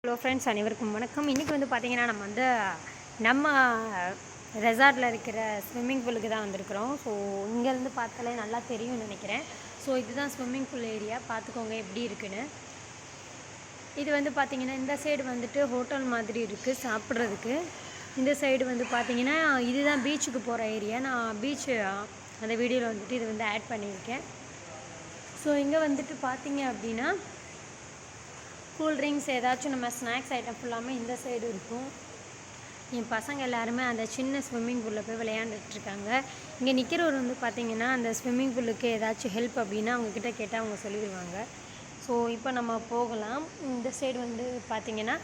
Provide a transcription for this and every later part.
Hello friends, அனைவருக்கும் வணக்கம். இன்றைக்கி வந்து பார்த்திங்கன்னா நம்ம ரெசார்ட்டில் இருக்கிற ஸ்விம்மிங் பூலுக்கு தான் வந்திருக்கிறோம். ஸோ இங்கேருந்து பார்த்தாலே நல்லா தெரியும்னு நினைக்கிறேன். ஸோ இதுதான் ஸ்விம்மிங் பூல் ஏரியா. பார்த்துக்கோங்க எப்படி இருக்குன்னு. இது வந்து பார்த்திங்கன்னா இந்த சைடு வந்துட்டு ஹோட்டல் மாதிரி இருக்குது சாப்பிட்றதுக்கு. இந்த சைடு வந்து பார்த்திங்கன்னா இதுதான் பீச்சுக்கு போகிற ஏரியா. நான் பீச்சு அந்த வீடியோவில் வந்துட்டு இது வந்து ஆட் பண்ணியிருக்கேன். ஸோ இங்கே வந்துட்டு பார்த்திங்க அப்படின்னா கூல்ட்ரிங்க்ஸ் ஏதாச்சும் நம்ம ஸ்நாக்ஸ் ஐட்டம் ஃபுல்லாமே இந்த சைடு இருக்கும். என் பசங்க எல்லாருமே அந்த சின்ன ஸ்விம்மிங் பூலில் போய் விளையாண்டுட்ருக்காங்க. இங்கே நிற்கிறவர் வந்து பார்த்திங்கன்னா அந்த ஸ்விம்மிங் பூலுக்கு ஏதாச்சும் ஹெல்ப் அப்படின்னா அவங்கக்கிட்ட கேட்டால் அவங்க சொல்லிடுவாங்க. ஸோ இப்போ நம்ம போகலாம். இந்த சைடு வந்து பார்த்திங்கன்னா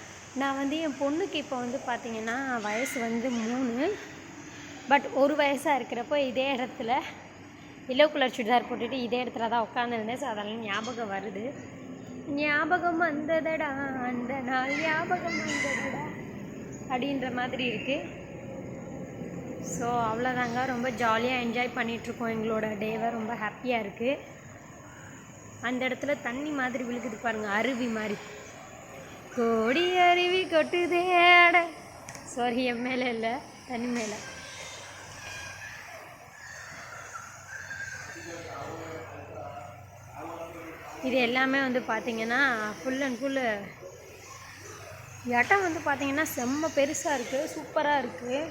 நான் வந்து என் பொண்ணுக்கு இப்போ வந்து பார்த்திங்கன்னா வயசு வந்து 3. பட் ஒரு வயசாக இருக்கிறப்போ இதே இடத்துல எல்லோ கலர் சுடிதார் போட்டுட்டு இதே இடத்துல தான் உட்காந்துருந்தேன். ஸோ அதெல்லாம் ஞாபகம் வருது. ஞாபகம் வந்ததடா அந்த நாள், ஞாபகம் வந்ததடா அப்படின்ற மாதிரி இருக்குது. ஸோ அவ்வளோதாங்க, ரொம்ப ஜாலியாக என்ஜாய் பண்ணிகிட்ருக்கோம். எங்களோட டேவை ரொம்ப ஹாப்பியாக இருக்குது. அந்த இடத்துல தண்ணி மாதிரி விழுகுது பாருங்கள், அருவி மாதிரி. கோடி அருவி கொட்டுதே அட, சாரி என் மேலே இல்லை, தண்ணி மேலே. இது எல்லாமே வந்து பார்த்திங்கன்னா ஃபுல் அண்ட் ஃபுல்லு இடம் வந்து பார்த்திங்கன்னா செம்ம பெருசாக இருக்குது, சூப்பராக இருக்குது.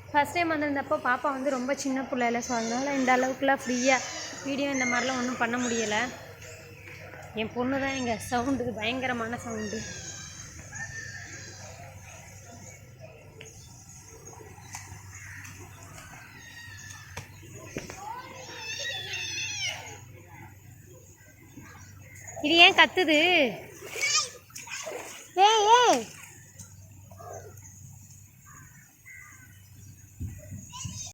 ஃபஸ்ட் டைம் வந்திருந்தப்போ பாப்பா வந்து ரொம்ப சின்ன பிள்ளைல, ஸோ அதனால் இந்த அளவுக்குலாம் ஃப்ரீயாக வீடியோ இந்த மாதிரிலாம் ஒன்றும் பண்ண முடியலை. என் பொண்ணு தான் இங்கே சவுண்டு, பயங்கரமான சவுண்டு. இது ஏன் கத்துது?